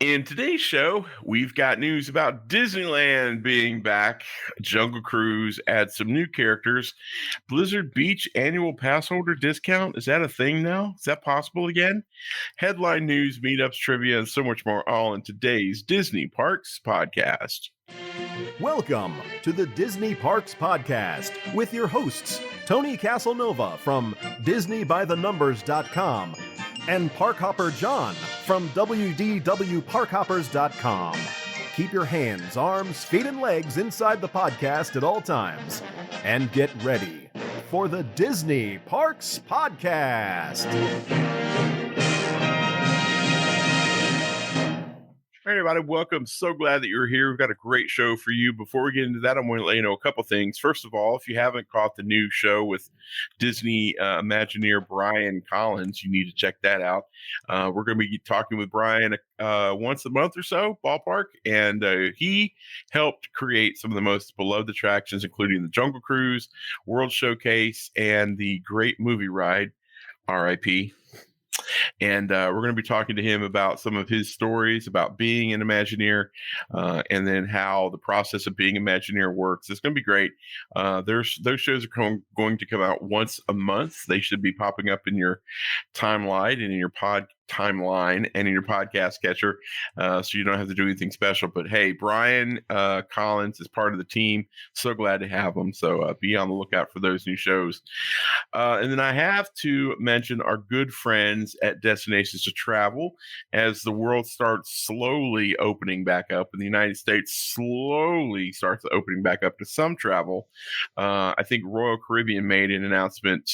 In today's show, we've got news about Disneyland being back. Jungle Cruise adds some new characters. Blizzard Beach annual pass holder discount. Is that a thing now? Is that possible again? Headline news, meetups, trivia, and so much more, all in today's Disney Parks podcast. Welcome to the Disney Parks Podcast with your hosts, Tony Caselnova from DisneyByTheNumbers.com and Parkhopper John from WDWParkhoppers.com. Keep your hands, arms, feet, and legs inside the podcast at all times. And get ready for the Disney Parks Podcast. All right, everybody, welcome. So glad that you're here. We've got a great show for you. Before we get into that, I'm going to let you know a couple things. First of all, if you haven't caught the new show with Disney Imagineer Brian Collins, you need to check that out. We're going to be talking with Brian once a month or so, ballpark, and he helped create some of the most beloved attractions, including the Jungle Cruise, World Showcase, and the Great Movie Ride, RIP. And we're going to be talking to him about some of his stories about being an Imagineer and then how the process of being an Imagineer works. It's going to be great. Those shows are going to come out once a month. They should be popping up in your timeline and in your timeline and in your podcast catcher, so you don't have to do anything special. But hey, Brian Collins is part of the team. So glad to have him. So be on the lookout for those new shows. And then I have to mention our good friends at Destinations to Travel as the world starts slowly opening back up, and the United States slowly starts opening back up to some travel. I think Royal Caribbean made an announcement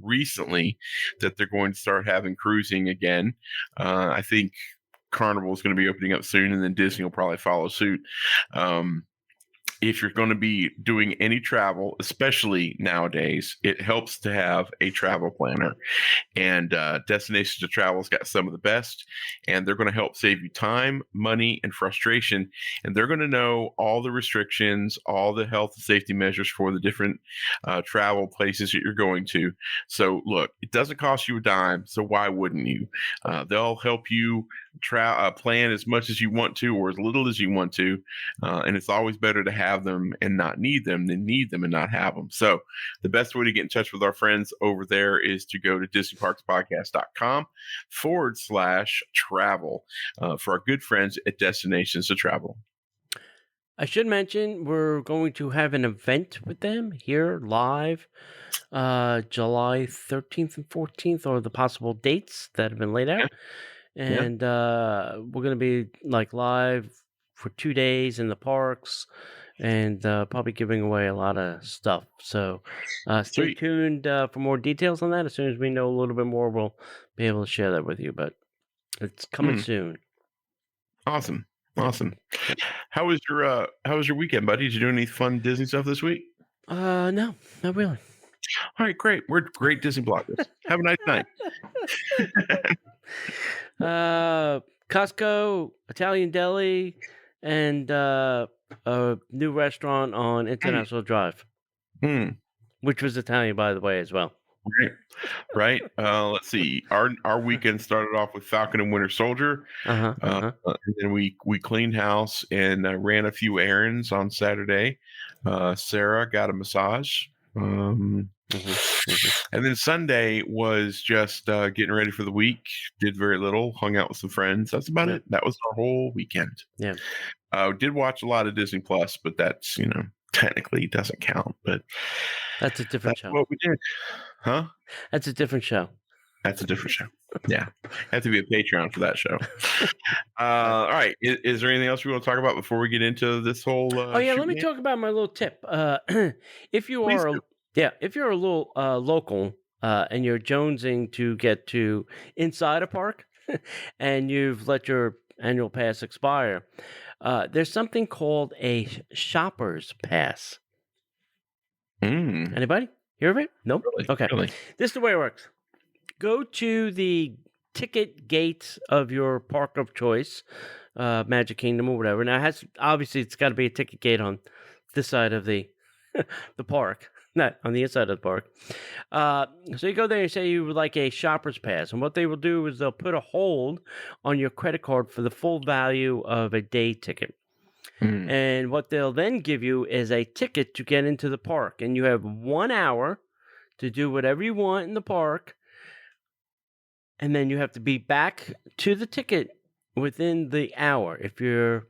recently that they're going to start having cruising again. I think Carnival is going to be opening up soon, and then Disney will probably follow suit. If you're going to be doing any travel, especially nowadays, it helps to have a travel planner. And Destinations to Travel's got some of the best, and they're going to help save you time, money, and frustration. And they're going to know all the restrictions, all the health and safety measures for the different travel places that you're going to. So look, it doesn't cost you a dime, so why wouldn't you? They'll help you plan as much as you want to or as little as you want to. And it's always better to have them and not need them than need them and not have them. So the best way to get in touch with our friends over there is to go to DisneyParksPodcast.com/travel for our good friends at Destinations to Travel. I should mention we're going to have an event with them here live July 13th and 14th, or the possible dates that have been laid out. Yeah. And we're going to be live for 2 days in the parks and probably giving away a lot of stuff. So stay tuned for more details on that. As soon as we know a little bit more, we'll be able to share that with you. But it's coming soon. Awesome. How was your weekend, buddy? Did you do any fun Disney stuff this week? No, not really. All right, great. We're great Disney bloggers. Have a nice night. Costco, Italian Deli, and a new restaurant on International Drive, which was Italian, by the way, as well. Right. Let's see. Our weekend started off with Falcon and Winter Soldier. And then we cleaned house and ran a few errands on Saturday. Sarah got a massage. And then Sunday was just getting ready for the week. Did very little. Hung out with some friends. That's about it. That was our whole weekend. Yeah. Did watch a lot of Disney Plus, but that's technically doesn't count. But that's a different show. What we did, huh? That's a different show. That's a different show. Yeah, have to be a Patreon for that show. All right. Is there anything else we want to talk about before we get into this whole? Let me talk about my little tip. If you are a little local and you're jonesing to get to inside a park, and you've let your annual pass expire, there's something called a shopper's pass. Anybody hear of it? Nope. Really? Okay. Really? This is the way it works. Go to the ticket gate of your park of choice, Magic Kingdom or whatever. Now, it's got to be a ticket gate on this side of the the park. Not on the inside of the park. So you go there and say you would like a shopper's pass. And what they will do is they'll put a hold on your credit card for the full value of a day ticket. And what they'll then give you is a ticket to get into the park. And you have 1 hour to do whatever you want in the park. And then you have to be back to the ticket within the hour. If you're,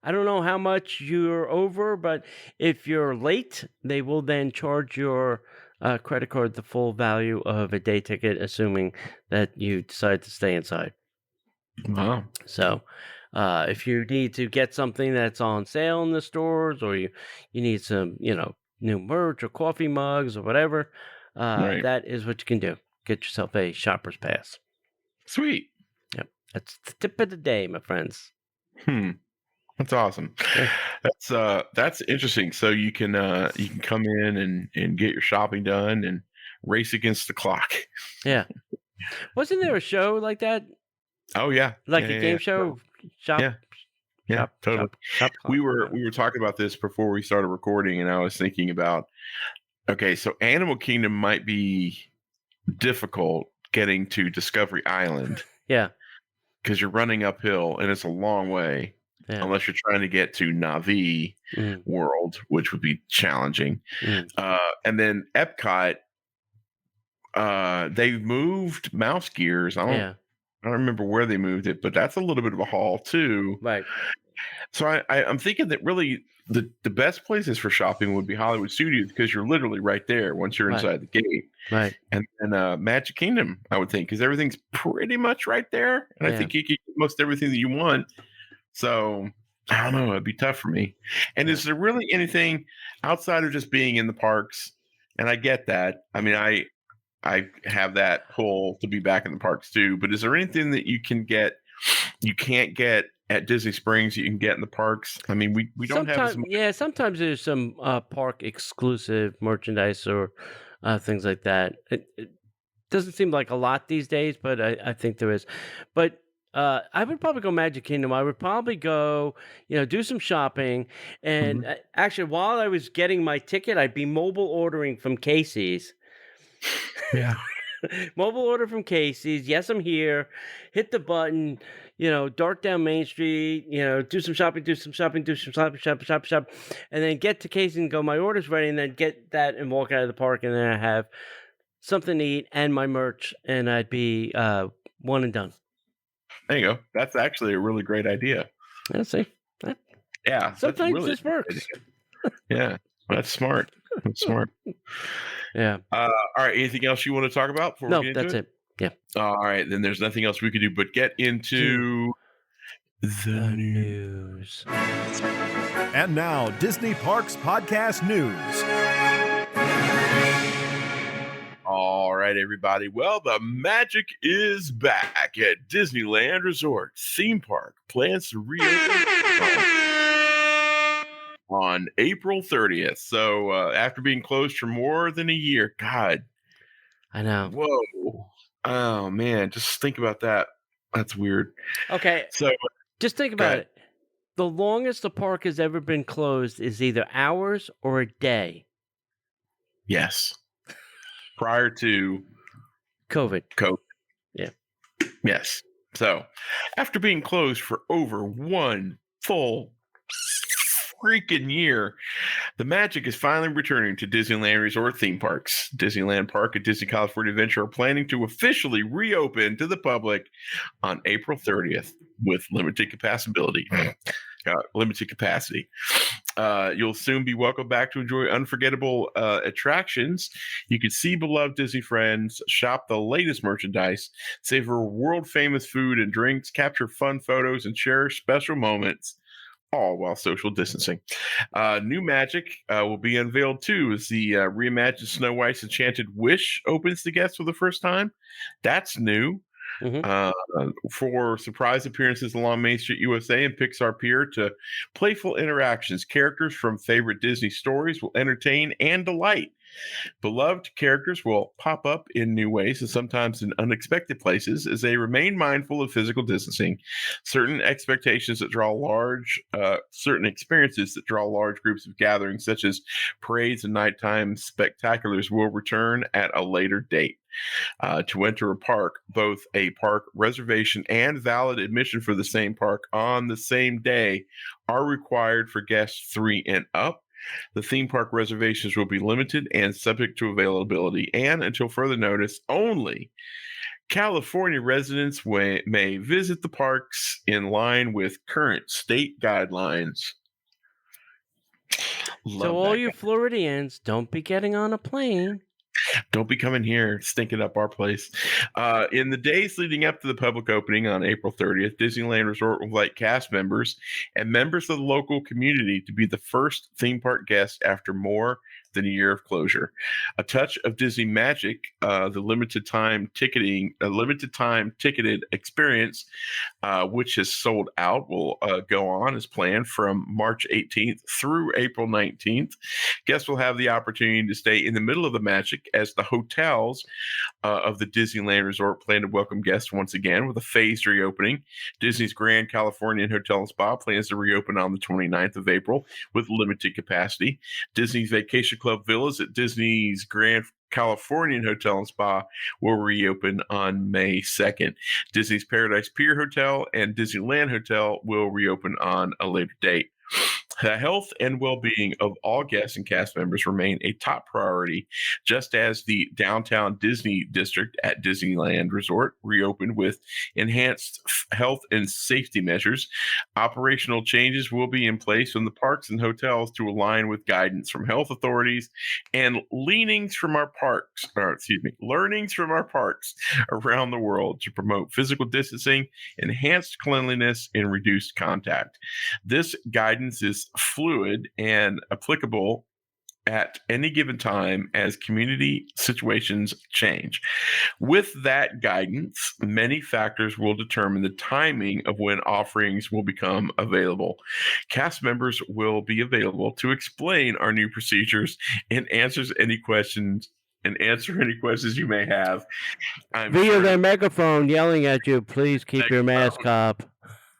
I don't know how much you're over, but if you're late, they will then charge your credit card the full value of a day ticket, assuming that you decide to stay inside. Wow. So if you need to get something that's on sale in the stores, or you need some, new merch or coffee mugs or whatever, that is what you can do. Get yourself a shopper's pass. Sweet. Yep. That's the tip of the day, my friends. That's awesome. That's interesting. So you can come in and get your shopping done and race against the clock. Yeah. Wasn't there a show like that? Oh yeah. Like a game show? Yeah, totally. We were talking about this before we started recording, and I was thinking about, okay, so Animal Kingdom might be difficult getting to Discovery Island. Yeah. Because you're running uphill and it's a long way. Yeah. Unless you're trying to get to Na'vi World, which would be challenging. And then Epcot, they've moved Mouse Gears. I don't remember where they moved it, but that's a little bit of a haul too. Right. So I'm thinking that really the best places for shopping would be Hollywood Studios, because you're literally right there once you're inside the gate. Right. And then Magic Kingdom, I would think, because everything's pretty much right there. And I think you can get most everything that you want. So I don't know. It'd be tough for me. And is there really anything outside of just being in the parks? And I get that. I mean, I have that pull to be back in the parks too. But is there anything that you can't get at Disney Springs you can get in the parks? I mean, we don't have as much. Yeah, sometimes there's some park exclusive merchandise or things like that. It doesn't seem like a lot these days, but I think there is. But I would probably go Magic Kingdom. I would probably go, do some shopping. And actually, while I was getting my ticket, I'd be mobile ordering from Casey's. Yeah. Mobile order from Casey's. Yes, I'm here. Hit the button, dart down Main Street, do some shopping, shop. And then get to Casey's and go, my order's ready. And then get that and walk out of the park. And then I have something to eat and my merch. And I'd be one and done. There you go. That's actually a really great idea. Let's see. Yeah. Sometimes this works. Yeah. That's smart. That's smart. Yeah. All right. Anything else you want to talk about before we get into that's it? Yeah. All right. Then there's nothing else we could do but get into the news. And now, Disney Parks Podcast News. All right, everybody. Well, the magic is back at Disneyland Resort. Theme park plans to reopen on April 30th. So after being closed for more than a year, God. I know. Whoa. Oh, man. Just think about that. That's weird. Okay. So just think about it. The longest the park has ever been closed is either hours or a day. Yes. Prior to COVID. Yeah. Yes. So after being closed for over one full freaking year, the magic is finally returning to Disneyland Resort theme parks. Disneyland Park and Disney California Adventure are planning to officially reopen to the public on April 30th with limited capacity. You'll soon be welcome back to enjoy unforgettable attractions. You can see beloved Disney friends, shop the latest merchandise, savor world-famous food and drinks, capture fun photos, and share special moments, all while social distancing. New magic will be unveiled too as the reimagined Snow White's Enchanted Wish opens to guests for the first time. That's new. For surprise appearances along Main Street USA and Pixar Pier to playful interactions, characters from favorite Disney stories will entertain and delight Beloved characters will pop up in new ways and sometimes in unexpected places as they remain mindful of physical distancing. Certain expectations that draw certain experiences that draw large groups of gatherings, such as parades and nighttime spectaculars, will return at a later date. To enter a park, both a park reservation and valid admission for the same park on the same day are required for guests 3 and up. The theme park reservations will be limited and subject to availability, and until further notice, only California residents may visit the parks in line with current state guidelines. So all you Floridians, don't be getting on a plane. Don't be coming here stinking up our place. In the days leading up to the public opening on April 30th, Disneyland Resort will invite cast members and members of the local community to be the first theme park guest after more than a year of closure. A touch of Disney magic, the limited time ticketed experience, which has sold out, will go on as planned from March 18th through April 19th. Guests will have the opportunity to stay in the middle of the magic as the hotels of the Disneyland Resort plan to welcome guests once again with a phased reopening. Disney's Grand Californian Hotel and Spa plans to reopen on the 29th of April with limited capacity. Disney's Vacation Club Villas at Disney's Grand Californian Hotel and Spa will reopen on May 2nd. Disney's Paradise Pier Hotel and Disneyland Hotel will reopen on a later date. The health and well-being of all guests and cast members remain a top priority, just as the downtown Disney district at Disneyland Resort reopened with enhanced health and safety measures. Operational changes will be in place in the parks and hotels to align with guidance from health authorities and learnings from our parks around the world to promote physical distancing, enhanced cleanliness, and reduced contact. This guidance is fluid and applicable at any given time as community situations change. With that guidance, many factors will determine the timing of when offerings will become available. Cast members will be available to explain our new procedures and answer any questions you may have. Via their megaphone yelling at you, please keep your mask up.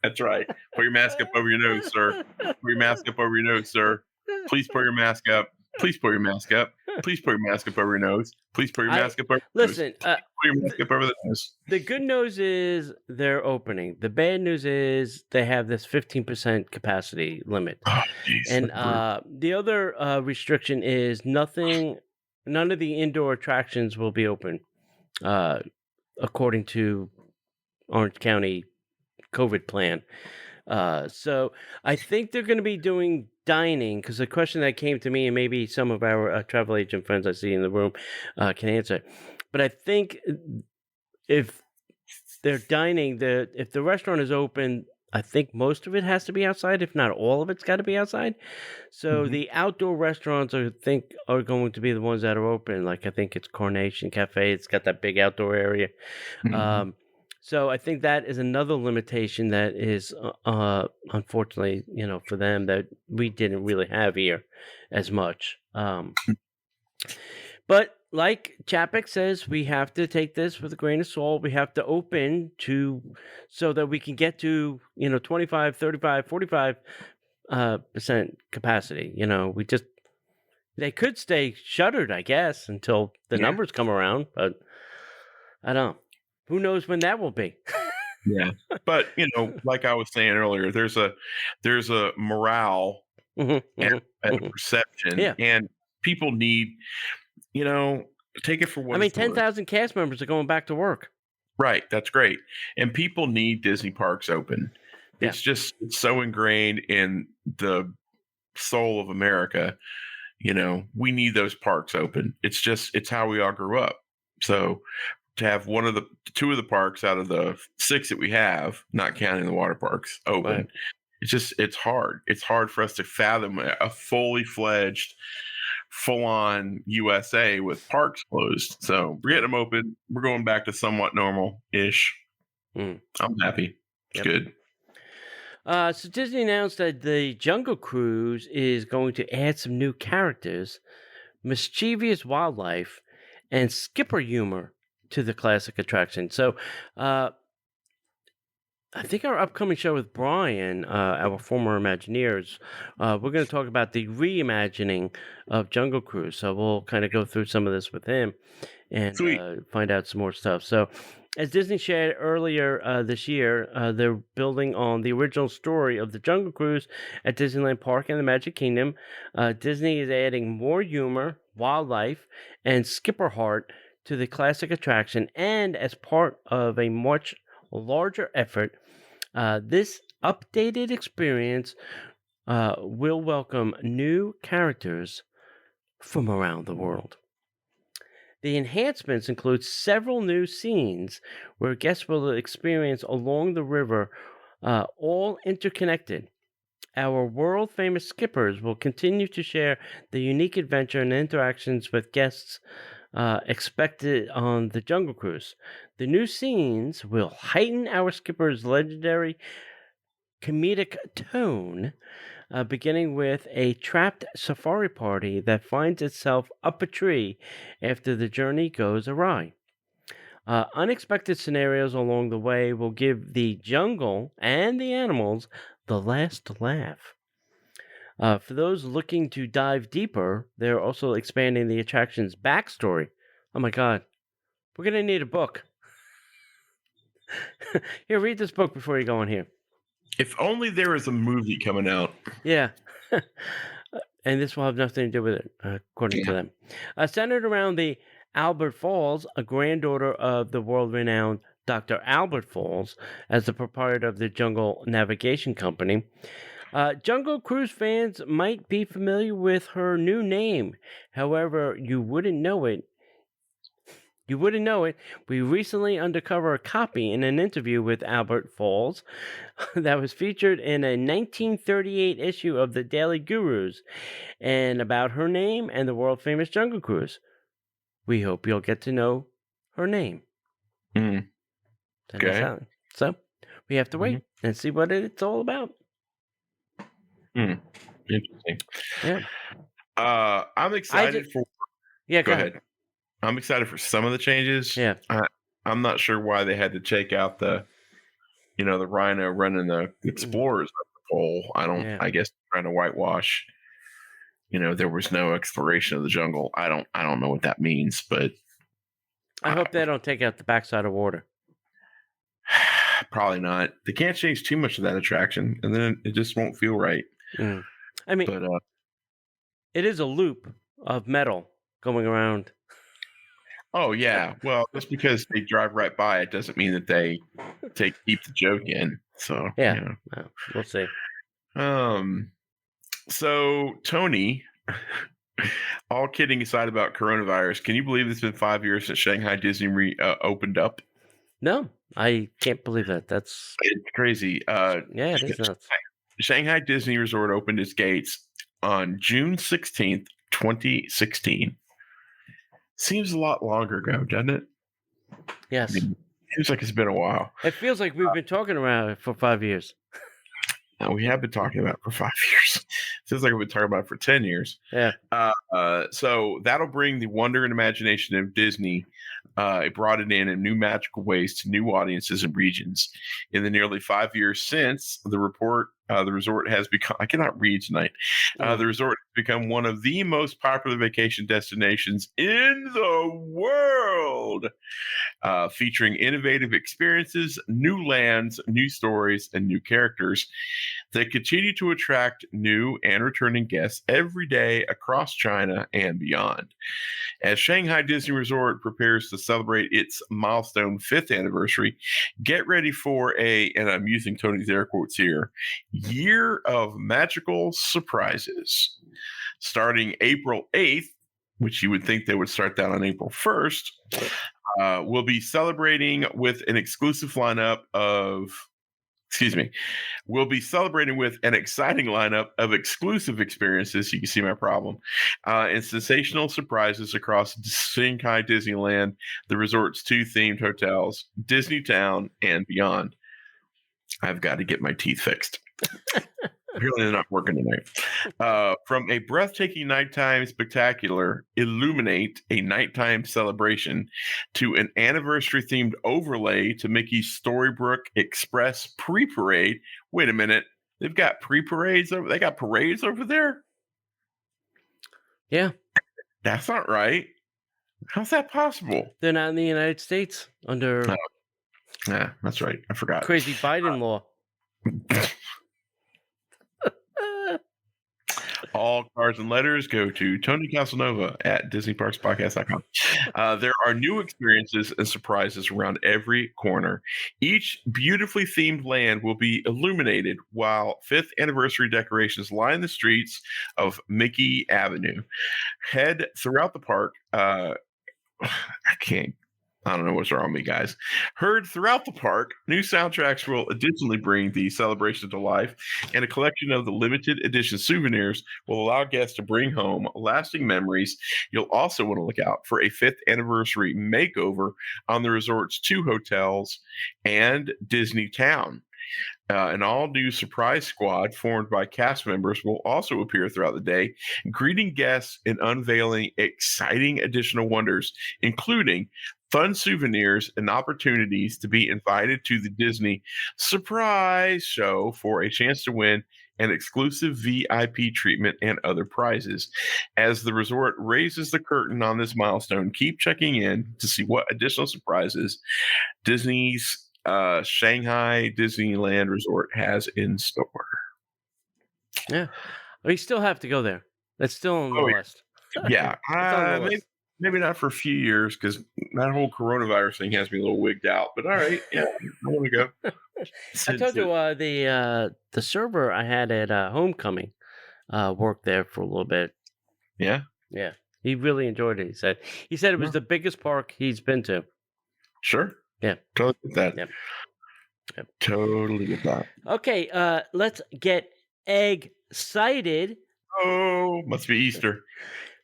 That's right. Put your mask up over your nose, sir. Put your mask up over your nose, sir. Please put your mask up. Please put your mask up. Please put your mask up over your nose. Please put your mask up over your nose. Put your mask up over the nose. The good news is they're opening. The bad news is they have this 15% capacity limit. Oh, geez, and the other restriction is none of the indoor attractions will be open, according to Orange County COVID plan. So I think they're going to be doing dining, because the question that came to me, and maybe some of our travel agent friends I see in the room can answer, but I think if they're dining, if the restaurant is open, I think most of it has to be outside. If not all of it's got to be outside. So the outdoor restaurants are going to be the ones that are open. Like I think it's Coronation Cafe. It's got that big outdoor area. So I think that is another limitation that is, unfortunately, for them that we didn't really have here as much. But like Chapek says, we have to take this with a grain of salt. We have to open so that we can get to, 25, 35, 45% capacity. They could stay shuttered, I guess, until the numbers come around. But I don't know. Who knows when that will be? Yeah, but like I was saying earlier, there's a morale and a perception, and people need, take it for what. 10,000 cast members are going back to work. Right, that's great, and people need Disney parks open. Yeah. It's so ingrained in the soul of America. We need those parks open. It's how we all grew up. So to have two of the parks out of the 6 that we have, not counting the water parks, open, right. It's hard. It's hard for us to fathom a fully fledged, full-on USA with parks closed. So we're getting them open. We're going back to somewhat normal-ish. I'm happy. It's good. So Disney announced that the Jungle Cruise is going to add some new characters, mischievous wildlife, and skipper humor to the classic attraction. So, I think our upcoming show with Brian, our former Imagineers, we're going to talk about the reimagining of Jungle Cruise. So we'll kind of go through some of this with him and Sweet. find out some more stuff. So, as Disney shared earlier this year, they're building on the original story of the Jungle Cruise at Disneyland Park and the Magic Kingdom. Disney is adding more humor, wildlife, and skipper heart to the classic attraction, and as part of a much larger effort, this updated experience will welcome new characters from around the world. The enhancements include several new scenes where guests will experience along the river, all interconnected. Our world famous skippers will continue to share the unique adventure and interactions with guests expected on the Jungle Cruise. The new scenes will heighten our skippers' legendary comedic tone, beginning with a trapped safari party that finds itself up a tree after the journey goes awry. Unexpected scenarios along the way will give the jungle and the animals the last laugh. For those looking to dive deeper, they're also expanding the attraction's backstory. Oh my God, we're going to need a book. Here, read this book before you go in here. If only there was a movie coming out. Yeah. And this will have nothing to do with it, according to them. Centered around the Albert Falls, a granddaughter of the world-renowned Dr. Albert Falls, as the proprietor of the Jungle Navigation Company. Jungle Cruise fans might be familiar with her new name. However, you wouldn't know it. We recently uncovered a copy in an interview with Albert Falls that was featured in a 1938 issue of the Daily Gurus, and about her name and the world-famous Jungle Cruise. We hope you'll get to know her name. Okay. So we have to wait and see what it's all about. Interesting. Yeah. I'm excited for. Yeah, go ahead. I'm excited for some of the changes. Yeah. I'm not sure why they had to take out the rhino running the explorers up the pole. I guess trying to whitewash. There was no exploration of the jungle. I don't know what that means, but I hope they don't take out the backside of water. Probably not. They can't change too much of that attraction, and then it just won't feel right. I mean, but, it is a loop of metal going around. Oh yeah. Well, just because they drive right by it doesn't mean that they keep the joke in. So yeah, we'll see. So Tony, all kidding aside about coronavirus, can you believe it's been 5 years since Shanghai Disney opened up? No, I can't believe that. It's crazy. Yeah, it is nuts. Shanghai Disney Resort opened its gates on June 16th, 2016. Seems a lot longer ago, doesn't it? Yes. Seems like it's been a while. It feels like we've been talking about it for 5 years. We have been talking about it for 5 years. Feels like we've been talking about it for 10 years. Yeah. So that'll bring the wonder and imagination of Disney. It brought it in new magical ways to new audiences and regions. In the nearly 5 years since the resort has become, I cannot read tonight. The resort has become one of the most popular vacation destinations in the world, featuring innovative experiences, new lands, new stories, and new characters that continue to attract new and returning guests every day across China and beyond. As Shanghai Disney Resort prepares to celebrate its milestone 5th anniversary, get ready for and I'm using Tony's air quotes here, year of magical surprises. Starting April 8th, which you would think they would start that on April 1st, we'll be celebrating with an exclusive lineup of We'll be celebrating with an exciting lineup of exclusive experiences. You can see my problem. And sensational surprises across Shanghai Disneyland, the resort's 2 themed hotels, Disney Town, and beyond. I've got to get my teeth fixed. Apparently, they're not working tonight. From a breathtaking nighttime spectacular, illuminate a nighttime celebration, to an anniversary-themed overlay to Mickey's Storybook Express pre-parade. Wait a minute, they've got pre-parades over. They got parades over there. Yeah, that's not right. How's that possible? They're not in the United States under. Yeah, that's right. I forgot. Crazy Biden law. All cards and letters go to Tony Caselnova at DisneyParksPodcast.com. There are new experiences and surprises around every corner. Each beautifully themed land will be illuminated while 5th anniversary decorations line the streets of Mickey Avenue. Head throughout the park. I don't know what's wrong with me, guys. Heard throughout the park, new soundtracks will additionally bring the celebration to life, and a collection of the limited edition souvenirs will allow guests to bring home lasting memories. You'll also want to look out for a 5th anniversary makeover on the resort's 2 hotels and Disney Town. An all-new surprise squad formed by cast members will also appear throughout the day, greeting guests and unveiling exciting additional wonders, including fun souvenirs and opportunities to be invited to the Disney Surprise Show for a chance to win an exclusive VIP treatment and other prizes. As the resort raises the curtain on this milestone, keep checking in to see what additional surprises Disney's Shanghai Disneyland Resort has in store. Yeah, we still have to go there. That's still on the list. Yeah, maybe not for a few years because that whole coronavirus thing has me a little wigged out. But all right, yeah, I want to go. I told you the server I had at Homecoming worked there for a little bit. Yeah, he really enjoyed it. He said it was the biggest park he's been to. Sure. Yeah. Totally get that. Yep. Totally get that. Okay, let's get excited. Oh, must be Easter.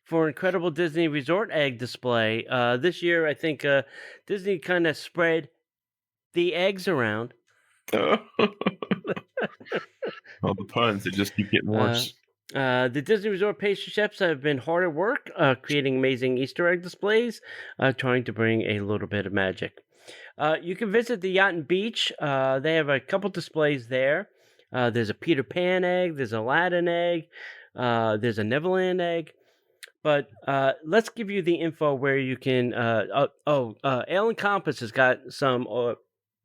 For incredible Disney Resort egg display. This year, I think Disney kind of spread the eggs around. All the puns, they just keep getting worse. The Disney Resort pastry chefs have been hard at work creating amazing Easter egg displays, trying to bring a little bit of magic. You can visit the Yacht and Beach. They have a couple displays there. There's a Peter Pan egg. There's a Aladdin egg. There's a Neverland egg. But let's give you the info where you can. Ale and Compass has got some,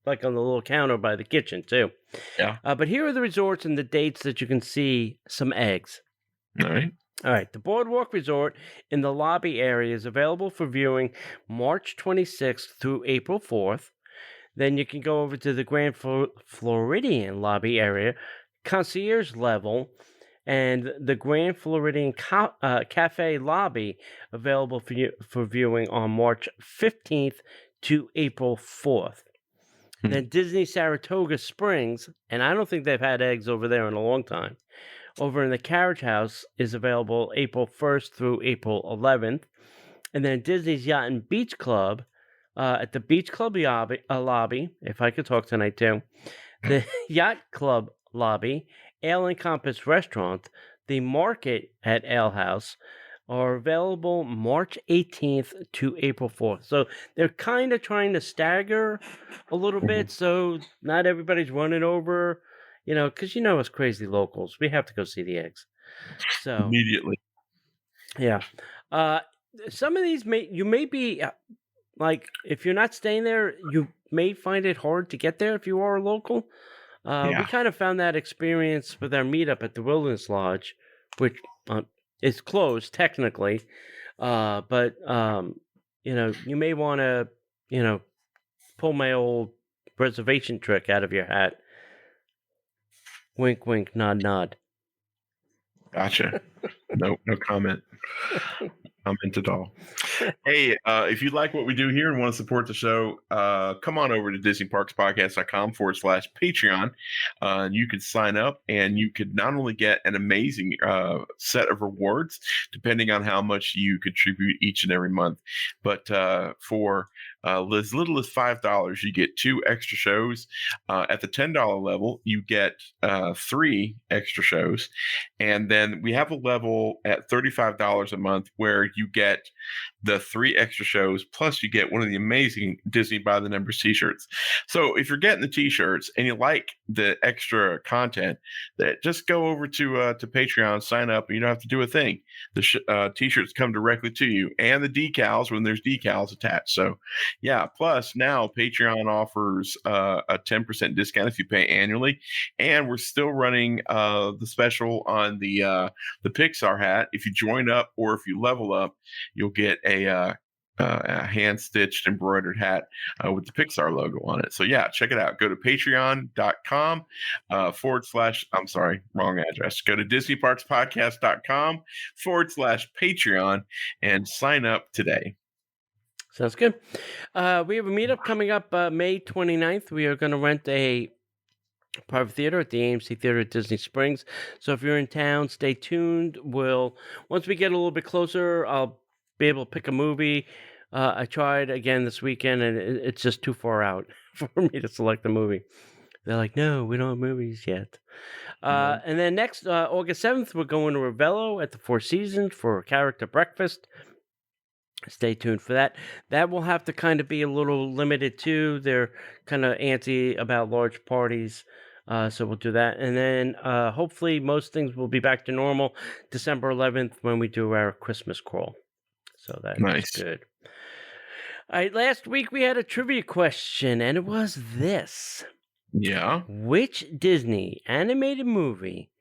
like on the little counter by the kitchen too. Yeah. But here are the resorts and the dates that you can see some eggs. All right. The Boardwalk Resort in the lobby area is available for viewing March 26th through April 4th. Then you can go over to the Grand Floridian lobby area, concierge level, and the Grand Floridian Cafe lobby available for viewing on March 15th to April 4th. Then Disney Saratoga Springs, and I don't think they've had eggs over there in a long time, over in the Carriage House is available April 1st through April 11th. And then Disney's Yacht and Beach Club at the Beach Club lobby, if I could talk tonight too, the Yacht Club lobby, Ale and Compass Restaurant, the Market at Ale House are available March 18th to April 4th. So they're kind of trying to stagger a little bit so not everybody's running over. Because us crazy locals, we have to go see the eggs. So immediately, yeah. Some of these you may be like, if you're not staying there, you may find it hard to get there if you are a local. We kind of found that experience with our meetup at the Wilderness Lodge, which is closed technically, but you may want to pull my old reservation trick out of your hat. Wink, wink, nod, nod. Gotcha. No comment. Comment at all. Hey, if you like what we do here and want to support the show, come on over to DisneyParksPodcast.com/Patreon. You could sign up and you could not only get an amazing set of rewards, depending on how much you contribute each and every month, but for as little as $5, you get 2 extra shows. At the $10 level, you get 3 extra shows. And then we have a level at $35 a month where you get the 3 extra shows, plus you get one of the amazing Disney by the Numbers t-shirts. So if you're getting the t-shirts and you like the extra content, that just go over to Patreon, sign up, and you don't have to do a thing. The t-shirts come directly to you, and the decals when there's decals attached. So yeah, plus now Patreon offers a 10% discount if you pay annually, and we're still running the special on the Pixar hat. If you join up or if you level up, you'll get a hand-stitched embroidered hat with the Pixar logo on it. So yeah, check it out. Go to patreon.com I'm sorry, wrong address. Go to disneyparkspodcast.com/Patreon and sign up today. Sounds good. We have a meetup coming up May 29th. We are going to rent a private theater at the AMC Theater at Disney Springs. So if you're in town, stay tuned. Once we get a little bit closer, I'll be able to pick a movie. I tried again this weekend, and it's just too far out for me to select a movie. They're like, no, we don't have movies yet. And then next, August 7th, we're going to Ravello at the Four Seasons for a character breakfast. Stay tuned for that. That will have to kind of be a little limited too. They're kind of antsy about large parties. So we'll do that. And then hopefully most things will be back to normal December 11th when we do our Christmas crawl. So that's nice. Good. All right, last week we had a trivia question, and it was this. Yeah. Which Disney animated movie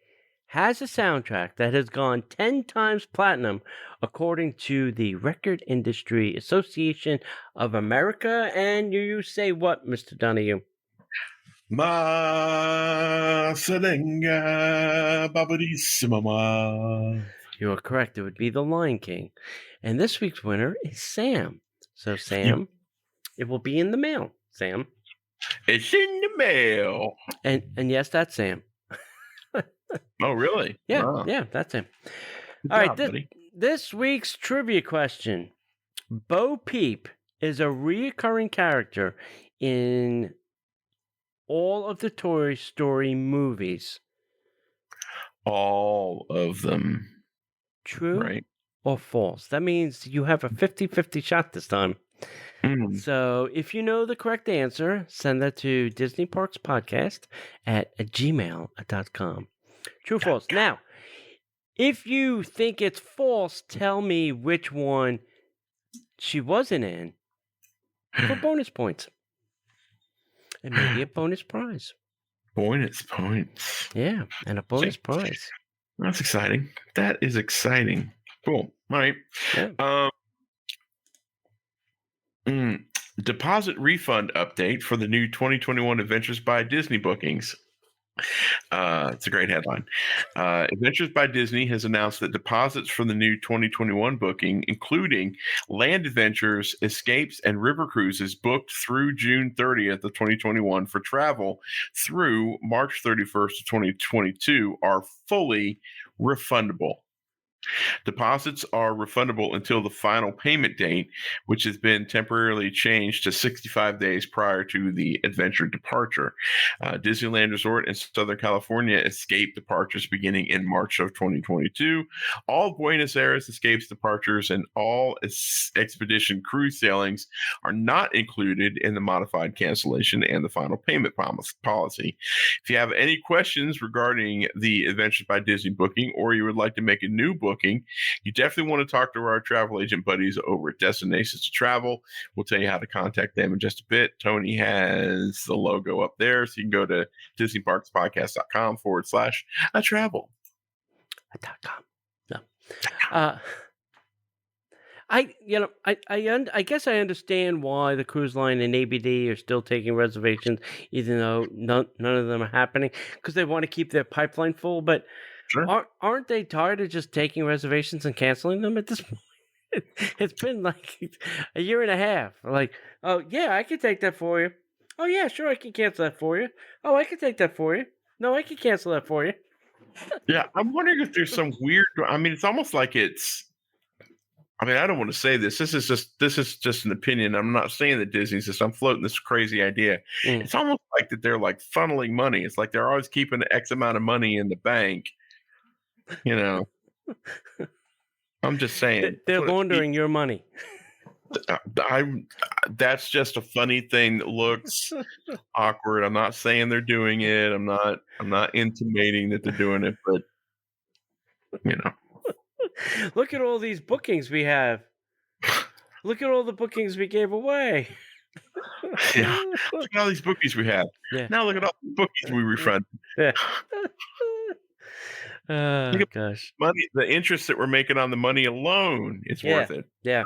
has a soundtrack that has gone 10 times platinum, according to the Record Industry Association of America? And you say what, Mr. Donahue? Ma Selenga Babadissima. You are correct. It would be The Lion King. And this week's winner is Sam. So, Sam, it will be in the mail, Sam. It's in the mail. And yes, that's Sam. Oh, really? Yeah, wow. Yeah, that's him. Good All job, right, this week's trivia question. Bo Peep is a reoccurring character in all of the Toy Story movies. All of them. True right. or false? That means you have a 50-50 shot this time. So if you know the correct answer, send that to DisneyParksPodcast@gmail.com. True or false? Now, if you think it's false, tell me which one she wasn't in for bonus points. And maybe a bonus prize. Bonus points. Yeah, and a bonus prize. That's exciting. That is exciting. Cool. All right. Yeah. Deposit refund update for the new 2021 Adventures by Disney bookings. It's a great headline. Adventures by Disney has announced that deposits for the new 2021 booking, including Land Adventures, Escapes, and River Cruises booked through June 30th of 2021 for travel through March 31st of 2022, are fully refundable. Deposits are refundable until the final payment date, which has been temporarily changed to 65 days prior to the adventure departure. Disneyland Resort in Southern California escape departures beginning in March of 2022. All Buenos Aires escapes departures and all expedition cruise sailings are not included in the modified cancellation and the final payment policy. If you have any questions regarding the Adventures by Disney booking, or you would like to make a new booking, you definitely want to talk to our travel agent buddies over at Destinations to Travel. We'll tell you how to contact them in just a bit. Tony has the logo up there, so you can go to DisneyParksPodcast.com/travel. No. I guess I understand why the cruise line and ABD are still taking reservations, even though none of them are happening, because they want to keep their pipeline full. But sure. Aren't they tired of just taking reservations and canceling them at this point? It's been like a year and a half. Like, oh yeah, I can take that for you. Oh yeah, sure, I can cancel that for you. Oh, I can take that for you. No, I can cancel that for you. Yeah, I'm wondering if there's some weird. I mean, it's almost like it's. I mean, I don't want to say this. This is just an opinion. I'm not saying that Disney's just. I'm floating this crazy idea. Mm. It's almost like that they're like funneling money. It's like they're always keeping X amount of money in the bank. You know, I'm just saying. They're That's what it laundering your money. That's just a funny thing that looks awkward. I'm not saying they're doing it. I'm not intimating that they're doing it, but you know. Look at all these bookings we have. Look at all the bookings we gave away. Yeah. Look at all these bookies we have. Yeah. Now look at all the bookies we refund. Yeah. Look at Gosh. money, the interest that we're making on the money alone, it's worth it. Yeah.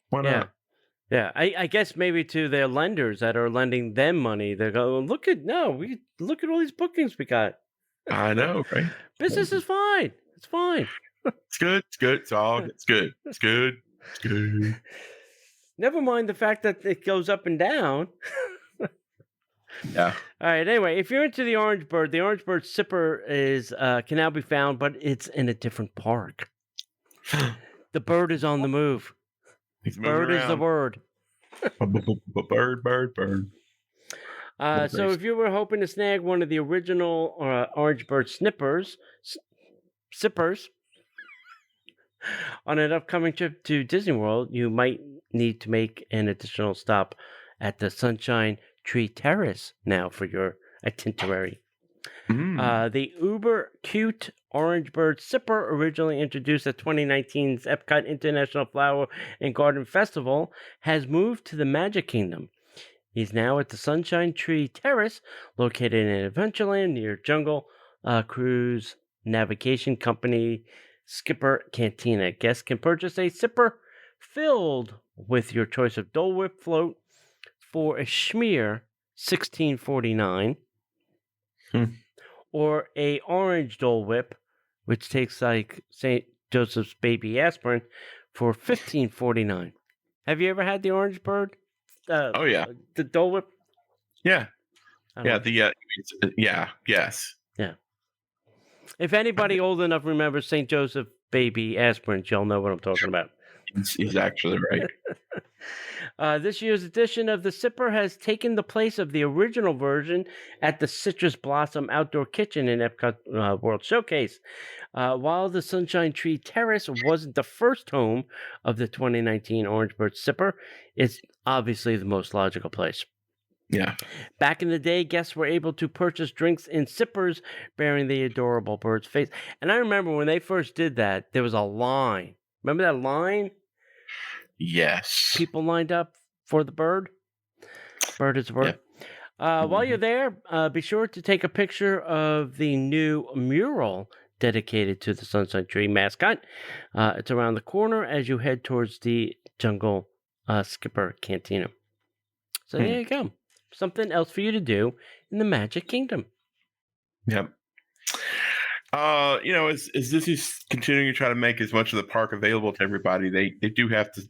Why not? Yeah. I guess maybe to their lenders that are lending them money, they're going, look at all these bookings we got. I know, right? Business is fine. It's fine. It's good. It's good. It's good. It's good. It's good. Never mind the fact that it goes up and down. Yeah. All right. Anyway, if you're into the Orange Bird Sipper is can now be found, but it's in a different park. The bird is on the move. He's moving Bird is the around. word. Bird. So if you were hoping to snag one of the original Orange Bird sippers on an upcoming trip to Disney World, you might need to make an additional stop at the Sunshine Tree Terrace now for your itinerary. The uber cute Orange Bird Sipper, originally introduced at 2019's Epcot International Flower and Garden Festival, has moved to the Magic Kingdom. He's now at the Sunshine Tree Terrace, located in Adventureland near Jungle Cruise Navigation Company Skipper Cantina. Guests can purchase a sipper filled with your choice of Dole Whip float for a schmear $16.49, or a orange Dole Whip, which tastes like St. Joseph's Baby Aspirin, for $15.49. Have you ever had the Orange Bird? Oh yeah, the Dole Whip. Yeah, yeah. Yes. Yeah. If anybody old enough remembers St. Joseph Baby Aspirin, you'll know what I'm talking about. He's actually right. This year's edition of the Sipper has taken the place of the original version at the Citrus Blossom Outdoor Kitchen in Epcot World Showcase. While the Sunshine Tree Terrace wasn't the first home of the 2019 Orange Bird Sipper, it's obviously the most logical place. Yeah. Back in the day, guests were able to purchase drinks in sippers bearing the adorable bird's face. And I remember when they first did that, there was a line. Remember that line? Yes. People lined up for the bird. Bird is a bird. Yeah. While you're there, be sure to take a picture of the new mural dedicated to the Sunshine Tree mascot. It's around the corner as you head towards the Jungle Skipper Cantina. So there you go. Something else for you to do in the Magic Kingdom. Yep. As Disney's continuing to try to make as much of the park available to everybody, they do have to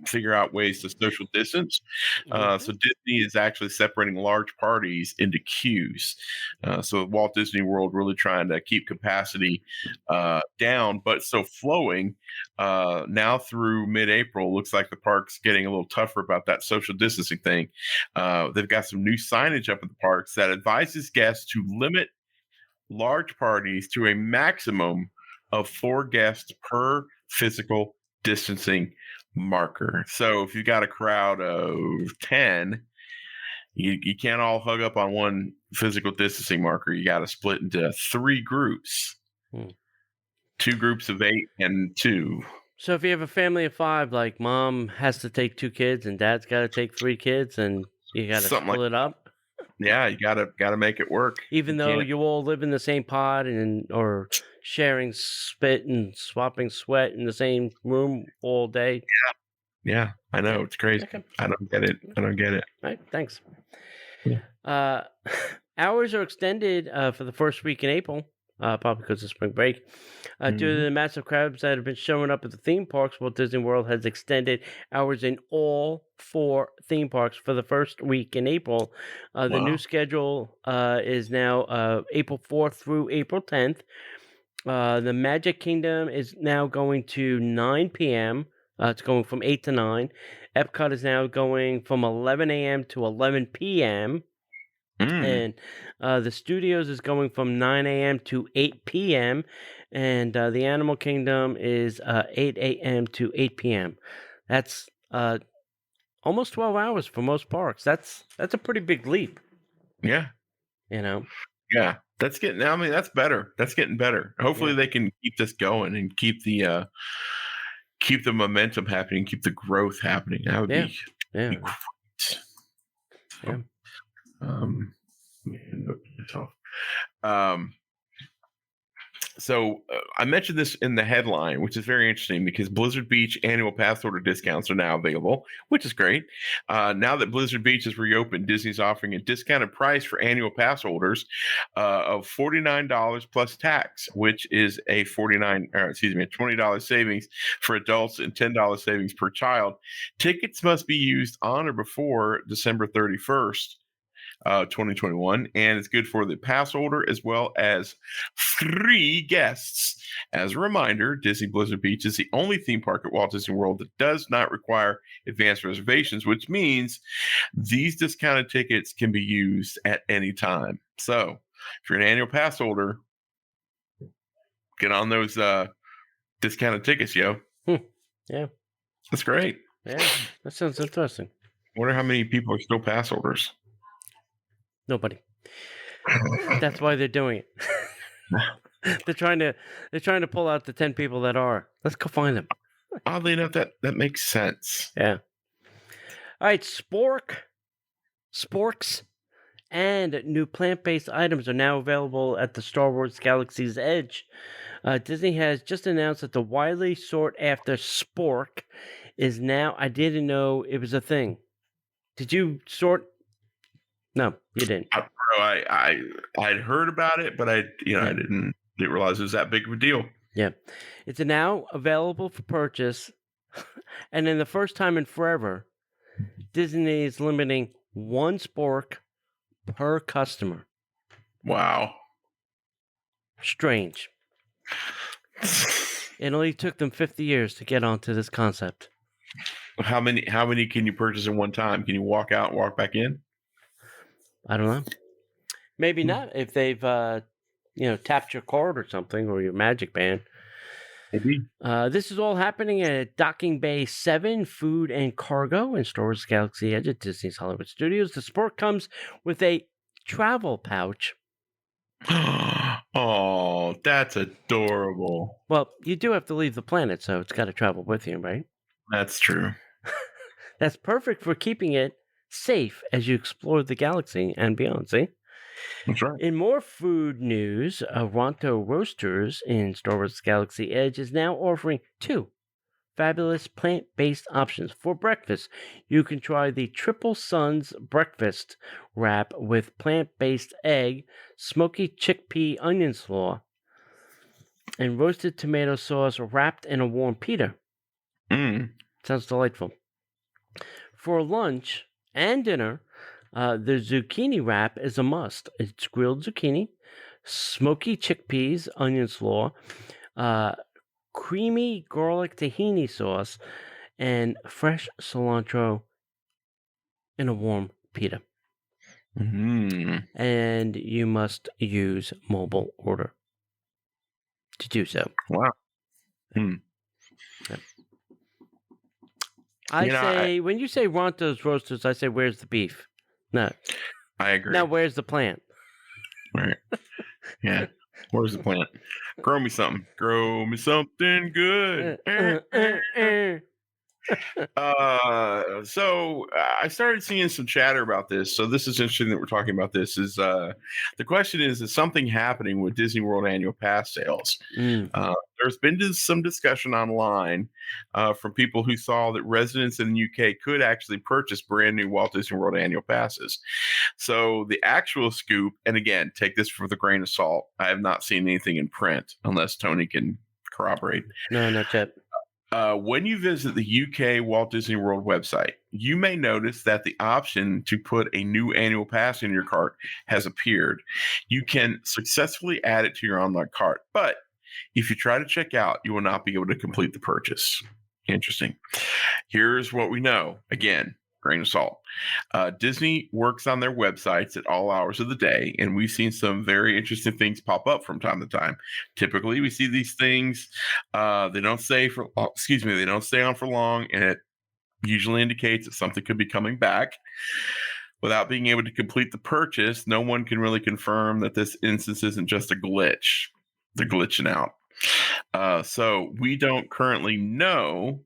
figure out ways to social distance. So Disney is actually separating large parties into queues. So Walt Disney World really trying to keep capacity down, but still flowing. Now through mid-April, looks like the park's getting a little tougher about that social distancing thing. They've got some new signage up at the parks that advises guests to limit large parties to a maximum of 4 guests per physical distancing marker. So if you got a crowd of 10, you can't all hug up on one physical distancing marker. You got to split into 3 groups. 2 groups of 8 and 2. So if you have a family of 5, like mom has to take 2 kids and dad's got to take 3 kids, and you got to split it up. Yeah, you gotta make it work. Even though you all live in the same pod or sharing spit and swapping sweat in the same room all day. Yeah, I know, it's crazy. Okay. I don't get it. All right, thanks. Yeah. Hours are extended for the first week in April. probably because of spring break. Due to the massive crowds that have been showing up at the theme parks, Walt Disney World has extended hours in all 4 theme parks for the first week in April. The new schedule is now April 4th through April 10th. The Magic Kingdom is now going to 9 p.m. It's going from 8 to 9. Epcot is now going from 11 a.m. to 11 p.m. And the Studios is going from 9 a.m. to 8 p.m. And the Animal Kingdom is 8 a.m. to 8 p.m. That's almost 12 hours for most parks. That's a pretty big leap. Yeah. Yeah. That's better. That's getting better. Hopefully they can keep this going and keep the momentum happening, keep the growth happening. That would be great. So I mentioned this in the headline, which is very interesting because Blizzard Beach annual pass holder discounts are now available, which is great. Now that Blizzard Beach is reopened, Disney's offering a discounted price for annual pass holders of $49 plus tax, which is a $20 savings for adults and $10 savings per child. Tickets must be used on or before December 31st. 2021, and it's good for the pass holder as well as free guests. As a reminder, Disney Blizzard Beach is the only theme park at Walt Disney World that does not require advanced reservations, which means these discounted tickets can be used at any time. So if you're an annual pass holder, get on those discounted tickets, yo. Yeah. That's great. Yeah, that sounds interesting. I wonder how many people are still pass holders. Nobody. That's why they're doing it. They're trying to pull out the 10 people that are. Let's go find them. Oddly enough, that makes sense. Yeah. All right, sporks, and new plant-based items are now available at the Star Wars Galaxy's Edge. Disney has just announced that the widely sought after spork is now. I didn't know it was a thing. Did you sort? No, you didn't. I'd heard about it, but I didn't realize it was that big of a deal. Yeah, it's now available for purchase, and in the first time in forever, Disney is limiting 1 spork per customer. Wow, strange. It only took them 50 years to get onto this concept. How many can you purchase at one time? Can you walk out and walk back in? I don't know. Maybe not if they've tapped your card or something, or your Magic Band. Maybe. This is all happening at Docking Bay 7 Food and Cargo in Star Wars Galaxy Edge at Disney's Hollywood Studios. The sport comes with a travel pouch. Oh, that's adorable. Well, you do have to leave the planet, so it's got to travel with you, right? That's true. That's perfect for keeping it safe as you explore the galaxy and beyond, see? That's right. In more food news, Ronto Roasters in Star Wars Galaxy Edge is now offering 2 fabulous plant-based options for breakfast. You can try the Triple Suns breakfast wrap with plant-based egg, smoky chickpea onion slaw, and roasted tomato sauce wrapped in a warm pita. Sounds delightful. For lunch and dinner, the zucchini wrap is a must. It's grilled zucchini, smoky chickpeas, onion slaw, creamy garlic tahini sauce, and fresh cilantro in a warm pita. And you must use mobile order to do so. Wow. Yep. When you say Ronto's Roasters, I say, where's the beef? No. I agree. Now, where's the plant? Right. Yeah. Where's the plant? Grow me something. Grow me something good. So I started seeing some chatter about this. So this is interesting that we're talking about this. The question is something happening with Disney World annual pass sales? Mm. There's been some discussion online from people who saw that residents in the UK could actually purchase brand new Walt Disney World annual passes. So the actual scoop, and again, take this with a grain of salt. I have not seen anything in print unless Tony can corroborate. No, not yet. When you visit the UK Walt Disney World website, you may notice that the option to put a new annual pass in your cart has appeared. You can successfully add it to your online cart, but if you try to check out, you will not be able to complete the purchase. Interesting. Here's what we know. Again, grain of salt. Disney works on their websites at all hours of the day, and we've seen some very interesting things pop up from time to time. Typically, we see these things. They don't stay on for long, and it usually indicates that something could be coming back. Without being able to complete the purchase, no one can really confirm that this instance isn't just a glitch. They're glitching out. So we don't currently know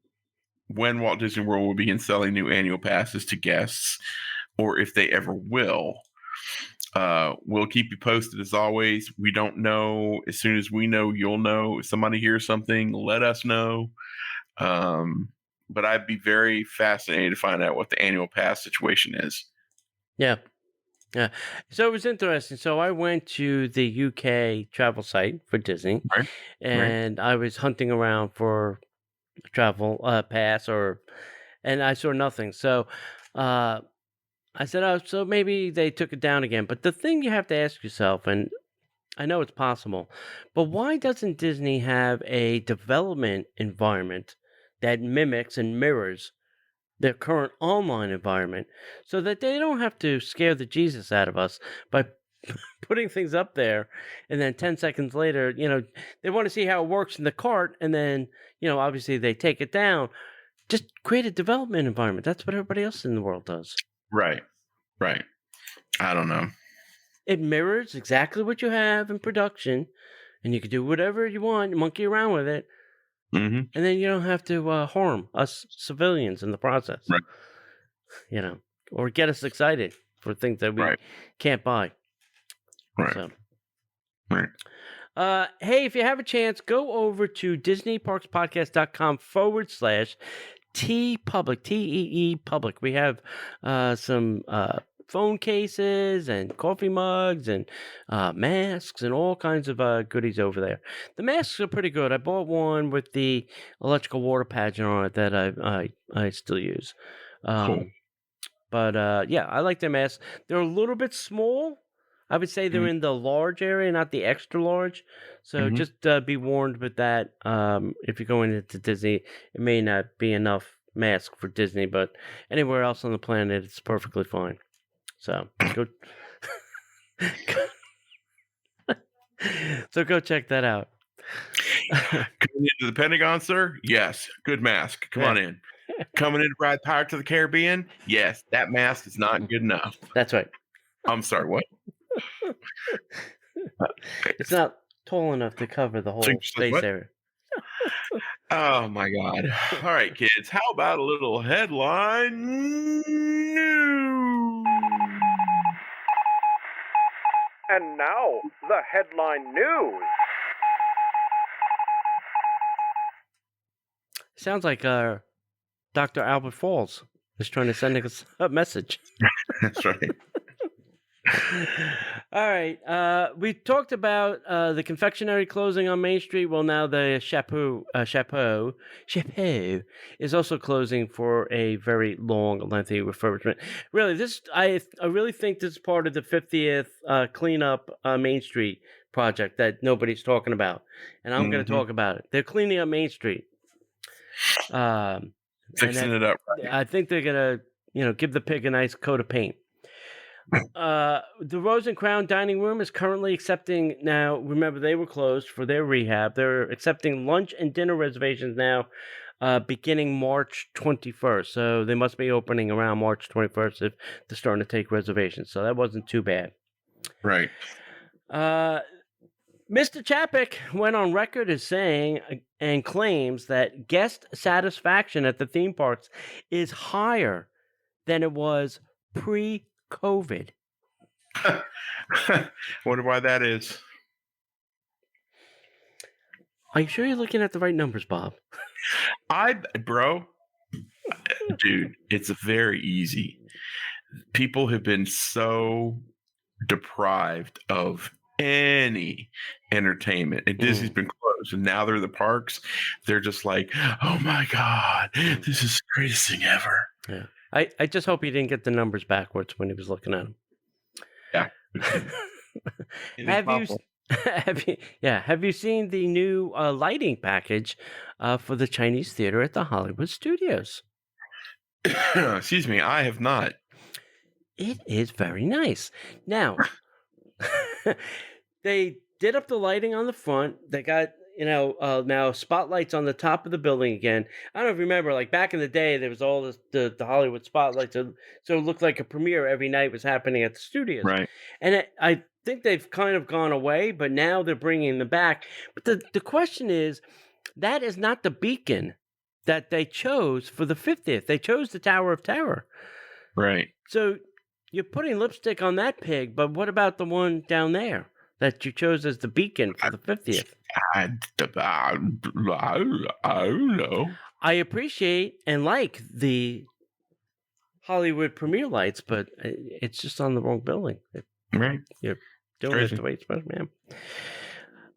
when Walt Disney World will begin selling new annual passes to guests, or if they ever will. We'll keep you posted as always. We don't know. As soon as we know, you'll know. If somebody hears something, let us know. But I'd be very fascinated to find out what the annual pass situation is. Yeah. Yeah. So it was interesting. So I went to the UK travel site for Disney, Right. and I was hunting around for a travel pass, and I saw nothing. So I said, oh, so maybe they took it down again. But the thing you have to ask yourself, and I know it's possible, but why doesn't Disney have a development environment that mimics and mirrors their current online environment so that they don't have to scare the Jesus out of us by putting things up there, and then 10 seconds later, they want to see how it works in the cart, and then, obviously they take it down. Just create a development environment. That's what everybody else in the world does. Right. I don't know. It mirrors exactly what you have in production, and you can do whatever you want, monkey around with it. Mm-hmm. And then you don't have to harm us civilians in the process. Right. Or get us excited for things that we can't buy. Right. So. Right. Hey, if you have a chance, go over to DisneyParksPodcast.com/TeePublic, TEE Public. We have some phone cases and coffee mugs and masks and all kinds of goodies over there. The masks are pretty good. I bought one with the electrical water pageant on it that I still use. Cool. But yeah, I like their masks. They're a little bit small. I would say they're in the large area, not the extra large. So just be warned with that. If you're going into Disney, it may not be enough mask for Disney, but anywhere else on the planet, it's perfectly fine. So go. So go check that out. Coming into the Pentagon, sir? Yes. Good mask. Come on in. Coming in to ride Pirates of the Caribbean? Yes. That mask is not good enough. That's right. I'm sorry, what? It's not tall enough to cover the whole space area. Oh my God. All right, kids. How about a little headline news? And now, the headline news. Sounds like Dr. Albert Falls is trying to send us a message. That's right. All right. We talked about the confectionery closing on Main Street. Well, now the Chapeau is also closing for a very long, lengthy refurbishment. Really, I really think this is part of the 50th cleanup Main Street project that nobody's talking about, and I'm going to talk about it. They're cleaning up Main Street, fixing it up. Right. I think they're going to, give the pig a nice coat of paint. The Rose and Crown Dining Room is currently accepting now. Remember, they were closed for their rehab. They're accepting lunch and dinner reservations now, beginning March 21st. So they must be opening around March 21st if they're starting to take reservations. So that wasn't too bad. Right. Mr. Chapek went on record as saying and claims that guest satisfaction at the theme parks is higher than it was pre-COVID. Wonder why that is. Are you sure you're looking at the right numbers, Bob? Dude, it's very easy. People have been so deprived of any entertainment, and Disney's been closed, and now they're the parks. They're just like, oh my God, this is the greatest thing ever. Yeah. I just hope he didn't get the numbers backwards when he was looking at them. Yeah. Have you seen the new lighting package for the Chinese theater at the Hollywood Studios? Excuse me, I have not. It is very nice. Now, they did up the lighting on the front. They got, now spotlights on the top of the building again. I don't know if you remember, like back in the day, there was all the Hollywood spotlights. So it looked like a premiere every night was happening at the studios. Right. And I think they've kind of gone away, but now they're bringing them back. But the question is, that is not the beacon that they chose for the 50th. They chose the Tower of Terror. Right. So you're putting lipstick on that pig, but what about the one down there that you chose as the beacon for the 50th? I don't know. I appreciate and like the Hollywood premiere lights, but it's just on the wrong building. Right. You're doing it the way it's supposed to be.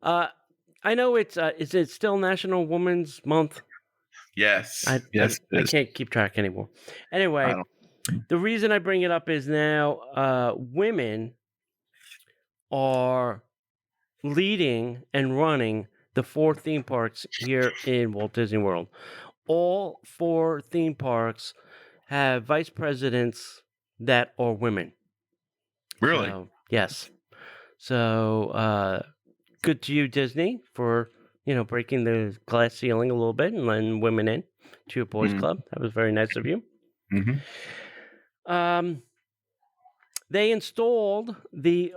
I know it's is it still National Women's Month? Yes. I can't keep track anymore. Anyway, the reason I bring it up is now women are leading and running the 4 theme parks here in Walt Disney World. All 4 theme parks have vice presidents that are women. Really? So, yes. So good to you, Disney, for breaking the glass ceiling a little bit and letting women in to your boys' club. That was very nice of you. Mm-hmm. They installed the